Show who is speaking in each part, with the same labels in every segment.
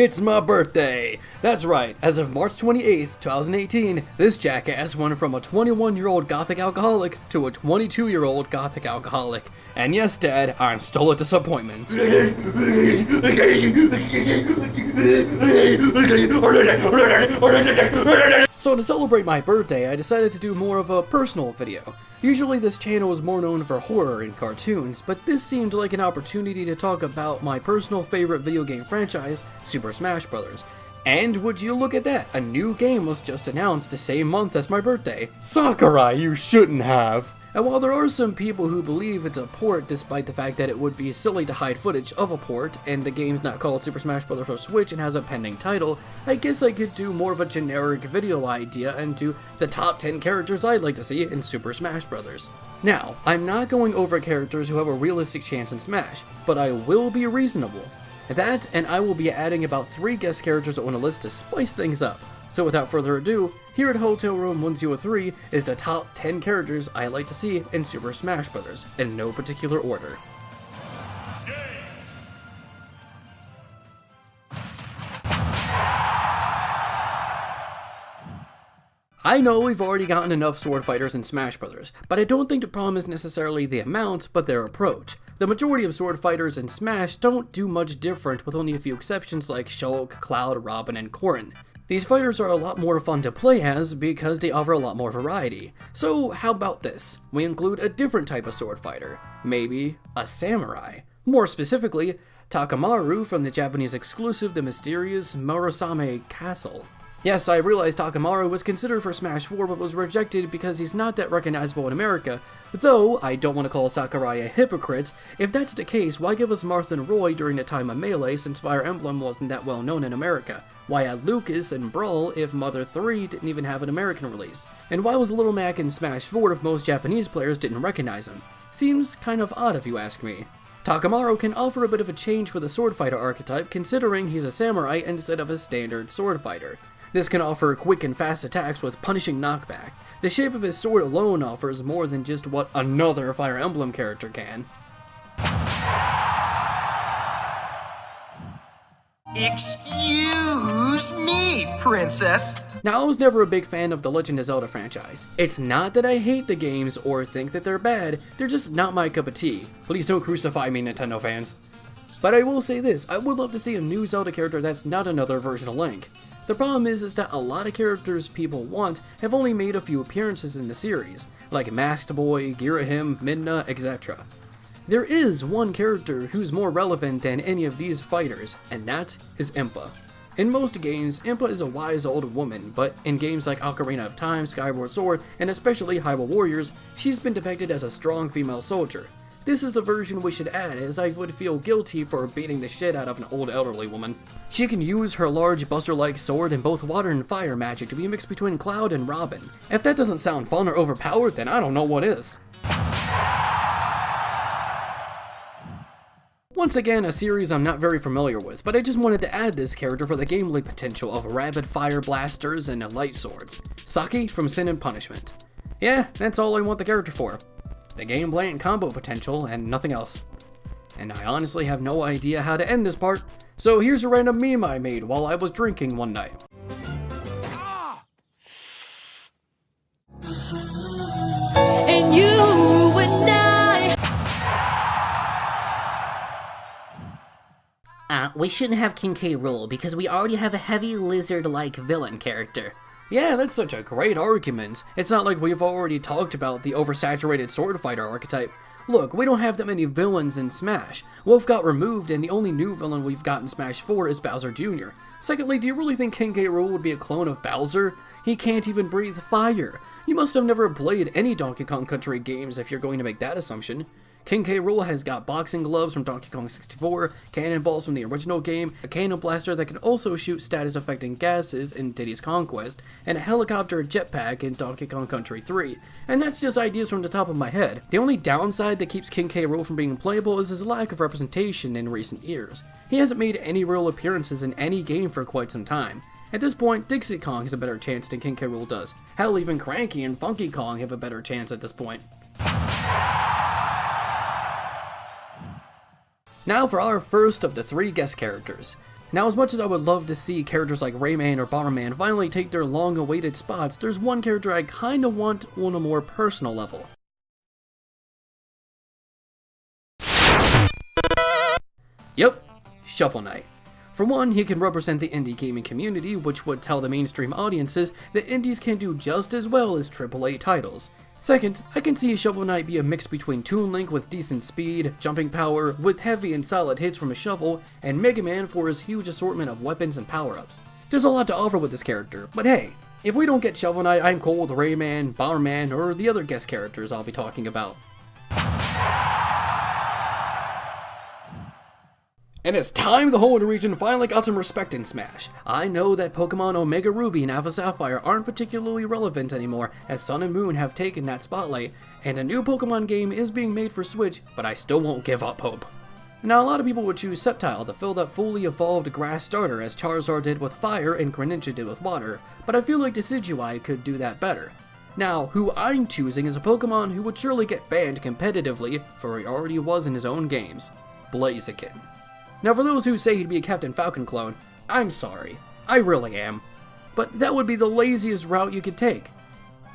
Speaker 1: It's my birthday! That's right, as of March 28th, 2018, this jackass went from a 21-year-old gothic alcoholic to a 22-year-old gothic alcoholic. And yes, Dad, I'm still a disappointment. So to celebrate my birthday, I decided to do more of a personal video. Usually this channel is more known for horror and cartoons, but this seemed like an opportunity to talk about my personal favorite video game franchise, Super Smash Bros. And would you look at that, a new game was just announced the same month as my birthday. Sakurai, you shouldn't have! And while there are some people who believe it's a port despite the fact that it would be silly to hide footage of a port, and the game's not called Super Smash Bros. For Switch and has a pending title, I guess I could do more of a generic video idea and do the top 10 characters I'd like to see in Super Smash Bros. Now, I'm not going over characters who have a realistic chance in Smash, but I will be reasonable. That, and I will be adding about 3 guest characters on a list to spice things up. So without further ado, here at Hotel Room 103 is the top 10 characters I like to see in Super Smash Bros. In no particular order. I know we've already gotten enough sword fighters in Smash Bros., but I don't think the problem is necessarily the amount, but their approach. The majority of sword fighters in Smash don't do much different, with only a few exceptions like Shulk, Cloud, Robin, and Corrin. These fighters are a lot more fun to play as because they offer a lot more variety. So how about this? We include a different type of sword fighter. Maybe a samurai. More specifically, Takamaru from the Japanese exclusive The Mysterious Murasame Castle. Yes, I realize Takamaru was considered for Smash 4 but was rejected because he's not that recognizable in America. Though, I don't want to call Sakurai a hypocrite. If that's the case, why give us Marth and Roy during the time of Melee since Fire Emblem wasn't that well known in America? Why add Lucas and Brawl if Mother 3 didn't even have an American release? And why was Little Mac in Smash 4 if most Japanese players didn't recognize him? Seems kind of odd if you ask me. Takamaru can offer a bit of a change for the sword fighter archetype considering he's a samurai instead of a standard sword fighter. This can offer quick and fast attacks with punishing knockback. The shape of his sword alone offers more than just what another Fire Emblem character can.
Speaker 2: Excuse me, princess.
Speaker 1: Now, I was never a big fan of the Legend of Zelda franchise. It's not that I hate the games or think that they're bad, they're just not my cup of tea. Please don't crucify me, Nintendo fans. But I will say this, I would love to see a new Zelda character that's not another version of Link. The problem is that a lot of characters people want have only made a few appearances in the series, like Masked Boy, Girahim, Midna, etc. There is one character who's more relevant than any of these fighters, and that is Impa. In most games, Impa is a wise old woman, but in games like Ocarina of Time, Skyward Sword, and especially Hyrule Warriors, she's been depicted as a strong female soldier. This is the version we should add, as I would feel guilty for beating the shit out of an old elderly woman. She can use her large buster-like sword and both water and fire magic to be mixed between Cloud and Robin. If that doesn't sound fun or overpowered, then I don't know what is. Once again, a series I'm not very familiar with, but I just wanted to add this character for the gameplay potential of rapid fire blasters and light swords. Saki from Sin and Punishment. Yeah, that's all I want the character for. The gameplay and combo potential, and nothing else. And I honestly have no idea how to end this part, so here's a random meme I made while I was drinking one night.
Speaker 3: And you and
Speaker 4: we shouldn't have King K. Rool because we already have a heavy lizard-like villain character.
Speaker 1: Yeah, that's such a great argument. It's not like we've already talked about the oversaturated sword fighter archetype. Look, we don't have that many villains in Smash. Wolf got removed and the only new villain we've got in Smash 4 is Bowser Jr. Secondly, do you really think King K. Rool would be a clone of Bowser? He can't even breathe fire. You must have never played any Donkey Kong Country games if you're going to make that assumption. King K. Rool has got boxing gloves from Donkey Kong 64, cannonballs from the original game, a cannon blaster that can also shoot status-affecting gases in Diddy's Conquest, and a helicopter jetpack in Donkey Kong Country 3. And that's just ideas from the top of my head. The only downside that keeps King K. Rool from being playable is his lack of representation in recent years. He hasn't made any real appearances in any game for quite some time. At this point, Dixie Kong has a better chance than King K. Rool does. Hell, even Cranky and Funky Kong have a better chance at this point. Now for our first of the 3 guest characters. Now, as much as I would love to see characters like Rayman or Bomberman finally take their long-awaited spots, there's one character I kinda want on a more personal level. Yep, Shovel Knight. For one, he can represent the indie gaming community, which would tell the mainstream audiences that indies can do just as well as AAA titles. Second, I can see Shovel Knight be a mix between Toon Link with decent speed, jumping power, with heavy and solid hits from a shovel, and Mega Man for his huge assortment of weapons and power-ups. There's a lot to offer with this character, but hey, if we don't get Shovel Knight, I'm cool with Rayman, Bomberman, or the other guest characters I'll be talking about. And it's time the Hoenn region finally got some respect in Smash. I know that Pokemon Omega Ruby and Alpha Sapphire aren't particularly relevant anymore, as Sun and Moon have taken that spotlight, and a new Pokemon game is being made for Switch, but I still won't give up hope. Now, a lot of people would choose Sceptile to fill that fully evolved grass starter, as Charizard did with fire and Greninja did with water, but I feel like Decidueye could do that better. Now, who I'm choosing is a Pokemon who would surely get banned competitively, for he already was in his own games, Blaziken. Now, for those who say he'd be a Captain Falcon clone, I'm sorry. I really am. But that would be the laziest route you could take.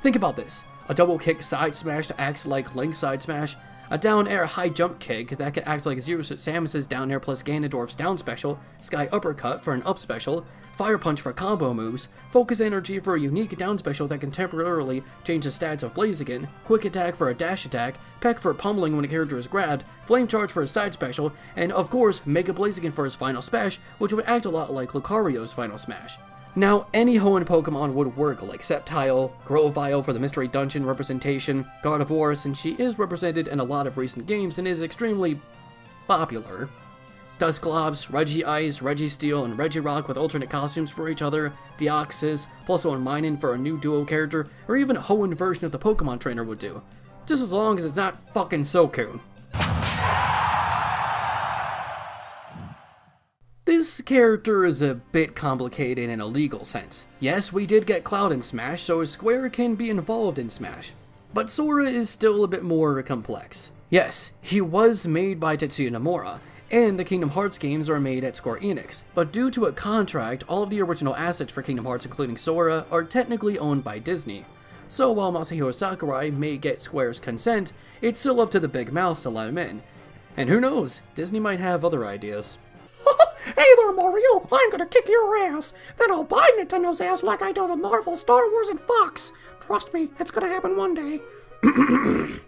Speaker 1: Think about this. A double kick side smash that acts like Link's side smash, a down air high jump kick that could act like Zero Suit Samus's down air plus Ganondorf's down special, Sky uppercut for an up special, Fire Punch for combo moves, Focus Energy for a unique down special that can temporarily change the stats of Blaziken, Quick Attack for a dash attack, Peck for pummeling when a character is grabbed, Flame Charge for a side special, and of course Mega Blaziken for his final smash, which would act a lot like Lucario's final smash. Now, any Hoenn Pokemon would work, like Sceptile, Grovyle for the Mystery Dungeon representation, Gardevoir since she is represented in a lot of recent games and is extremely popular, Dusclops, Regice, Registeel, and Regirock with alternate costumes for each other, Deoxys, plus one Minun for a new duo character, or even a Hoenn version of the Pokemon Trainer would do. Just as long as it's not fucking Suicune. This character is a bit complicated in a legal sense. Yes, we did get Cloud in Smash, so Square can be involved in Smash. But Sora is still a bit more complex. Yes, he was made by Tetsuya Nomura, and the Kingdom Hearts games are made at Square Enix, but due to a contract, all of the original assets for Kingdom Hearts, including Sora, are technically owned by Disney. So while Masahiro Sakurai may get Square's consent, it's still up to the big mouths to let him in. And who knows, Disney might have other ideas.
Speaker 5: Hey there, Mario, I'm gonna kick your ass. Then I'll buy Nintendo's ass like I do the Marvel, Star Wars, and Fox. Trust me, it's gonna happen one day.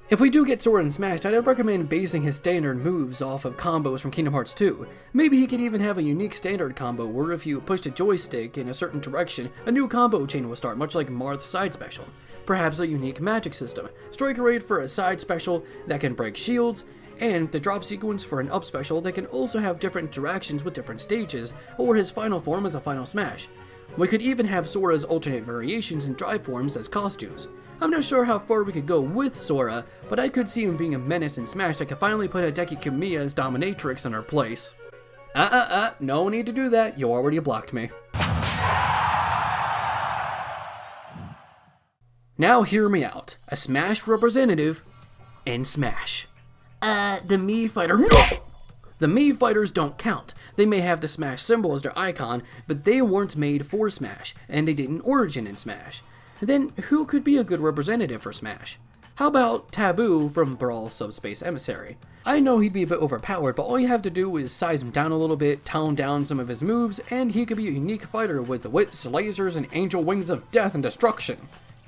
Speaker 1: If we do get Sora in Smash, I'd recommend basing his standard moves off of combos from Kingdom Hearts 2. Maybe he could even have a unique standard combo where if you pushed a joystick in a certain direction, a new combo chain will start, much like Marth's side special. Perhaps a unique magic system, Striker Raid for a side special that can break shields, and the drop sequence for an up special that can also have different directions with different stages, or his final form as a final smash. We could even have Sora's alternate variations and drive forms as costumes. I'm not sure how far we could go with Sora, but I could see him being a menace in Smash that could finally put Hideki Kamiya's Dominatrix in her place. No need to do that, you already blocked me. Now hear me out. A Smash representative in Smash. The Mii Fighter. No! The Mii Fighters don't count. They may have the Smash symbol as their icon, but they weren't made for Smash, and they didn't origin in Smash. Then who could be a good representative for Smash? How about Taboo from Brawl Subspace Emissary? I know he'd be a bit overpowered, but all you have to do is size him down a little bit, tone down some of his moves, and he could be a unique fighter with whips, lasers, and angel wings of death and destruction.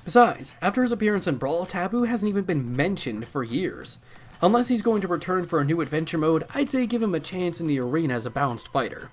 Speaker 1: Besides, after his appearance in Brawl, Taboo hasn't even been mentioned for years. Unless he's going to return for a new adventure mode, I'd say give him a chance in the arena as a balanced fighter.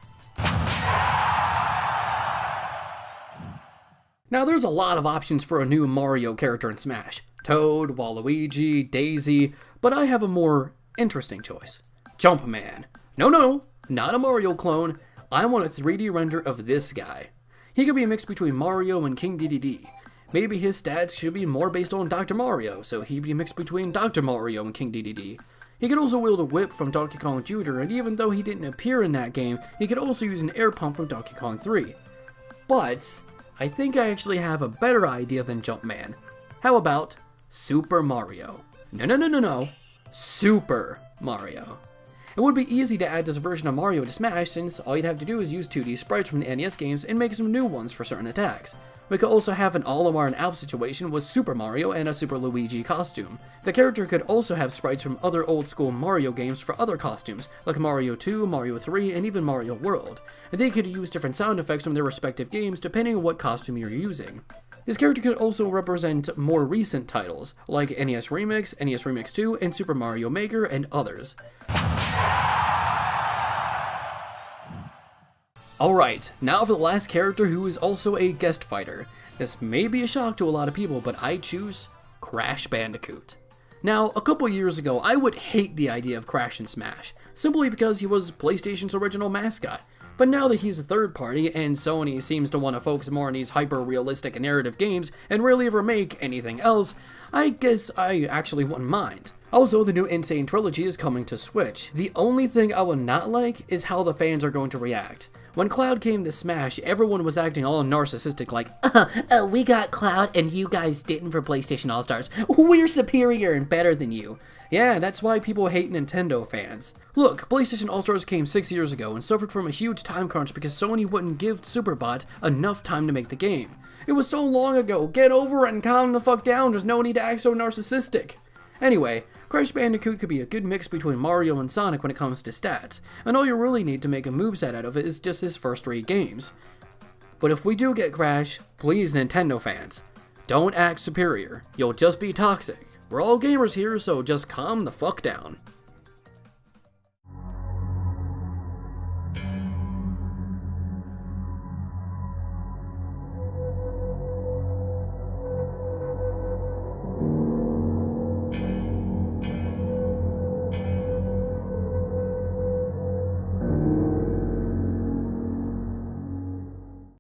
Speaker 1: Now there's a lot of options for a new Mario character in Smash. Toad, Waluigi, Daisy, but I have a more interesting choice. Jumpman. No, not a Mario clone. I want a 3D render of this guy. He could be a mix between Mario and King Dedede. Maybe his stats should be more based on Dr. Mario, so he'd be a mix between Dr. Mario and King Dedede. He could also wield a whip from Donkey Kong Jr., and even though he didn't appear in that game, he could also use an air pump from Donkey Kong 3. But I think I actually have a better idea than Jumpman. How about Super Mario? No. Super Mario. It would be easy to add this version of Mario to Smash, since all you'd have to do is use 2D sprites from the NES games and make some new ones for certain attacks. We could also have an Olimar and Alf situation with Super Mario and a Super Luigi costume. The character could also have sprites from other old school Mario games for other costumes, like Mario 2, Mario 3, and even Mario World. And they could use different sound effects from their respective games depending on what costume you're using. This character could also represent more recent titles, like NES Remix, NES Remix 2, and Super Mario Maker, and others. Alright, now for the last character who is also a guest fighter. This may be a shock to a lot of people, but I choose Crash Bandicoot. Now, a couple years ago, I would hate the idea of Crash in Smash, simply because he was PlayStation's original mascot. But now that he's a third party, and Sony seems to want to focus more on these hyper-realistic narrative games and rarely ever make anything else, I guess I actually wouldn't mind. Also, the new Insane Trilogy is coming to Switch. The only thing I would not like is how the fans are going to react. When Cloud came to Smash, everyone was acting all narcissistic like, we got Cloud and you guys didn't for PlayStation All-Stars. We're superior and better than you. Yeah, that's why people hate Nintendo fans. Look, PlayStation All-Stars came 6 years ago and suffered from a huge time crunch because Sony wouldn't give Superbot enough time to make the game. It was so long ago, get over it and calm the fuck down, there's no need to act so narcissistic. Anyway, Crash Bandicoot could be a good mix between Mario and Sonic when it comes to stats, and all you really need to make a moveset out of it is just his first 3 games. But if we do get Crash, please Nintendo fans, don't act superior, you'll just be toxic. We're all gamers here, so just calm the fuck down.